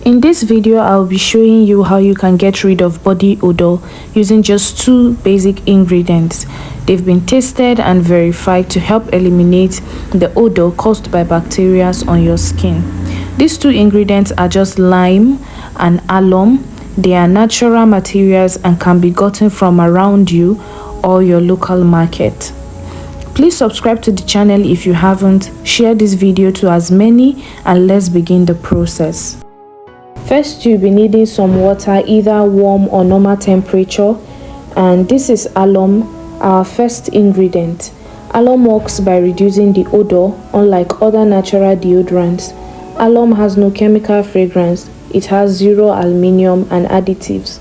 In this video, I'll be showing you how you can get rid of body odor using just 2 basic ingredients. They've been tested and verified to help eliminate the odor caused by bacteria on your skin. These 2 ingredients are just lime and alum. They are natural materials and can be gotten from around you or your local market. Please subscribe to the channel if you haven't, share this video to as many, and let's begin the process. First, you'll be needing some water, either warm or normal temperature, and this is alum, our first ingredient. Alum works by reducing the odor. Unlike other natural deodorants, alum has no chemical fragrance. It has 0 aluminum and additives.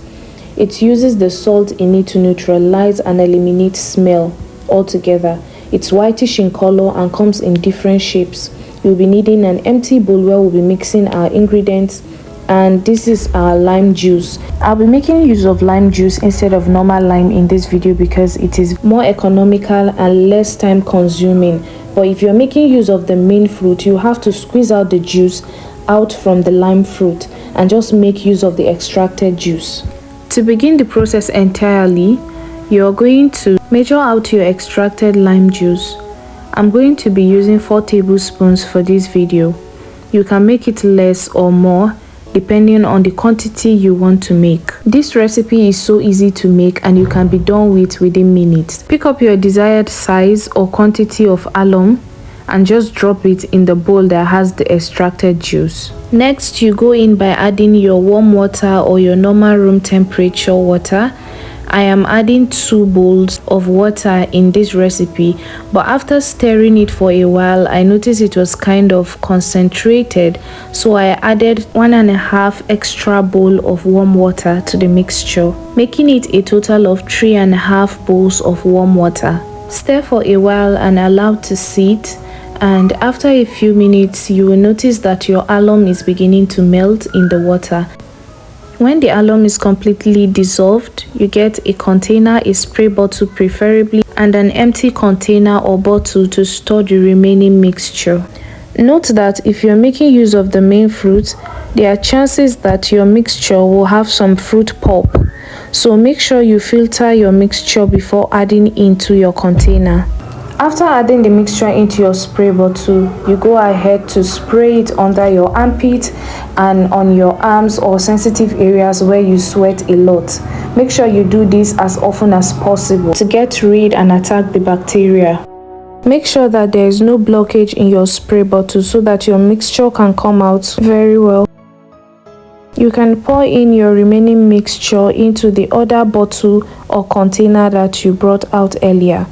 It uses the salt in it to neutralize and eliminate smell altogether. It's whitish in color and comes in different shapes. You'll be needing an empty bowl where we'll be mixing our ingredients, and this is our lime juice. I'll be making use of lime juice instead of normal lime in this video because it is more economical and less time consuming. But if you're making use of the main fruit, you have to squeeze out the juice out from the lime fruit and just make use of the extracted juice. To begin the process entirely, you're going to measure out your extracted lime juice. I'm going to be using 4 tablespoons for this video. You can make it less or more depending on the quantity you want to make. This recipe is so easy to make and you can be done with within minutes. Pick up your desired size or quantity of alum and just drop it in the bowl that has the extracted juice. Next, you go in by adding your warm water or your normal room temperature water. I am adding 2 bowls of water in this recipe, but after stirring it for a while, I noticed it was kind of concentrated, so I added 1.5 extra bowl of warm water to the mixture, making it a total of 3.5 bowls of warm water. Stir for a while and allow to sit, and after a few minutes, you will notice that your alum is beginning to melt in the water. When the alum is completely dissolved, you get a container, a spray bottle preferably, and an empty container or bottle to store the remaining mixture. Note that if you're making use of the main fruit, there are chances that your mixture will have some fruit pulp. So make sure you filter your mixture before adding into your container. After adding the mixture into your spray bottle, you go ahead to spray it under your armpit and on your arms or sensitive areas where you sweat a lot. Make sure you do this as often as possible to get rid and attack the bacteria. Make sure that there is no blockage in your spray bottle so that your mixture can come out very well. You can pour in your remaining mixture into the other bottle or container that you brought out earlier.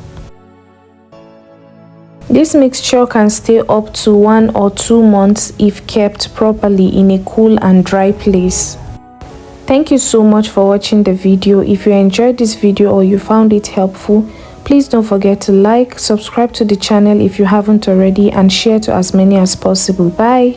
This mixture can stay up to 1 or 2 months if kept properly in a cool and dry place. Thank you so much for watching the video. If you enjoyed this video or you found it helpful, please don't forget to like, subscribe to the channel if you haven't already, and share to as many as possible. Bye.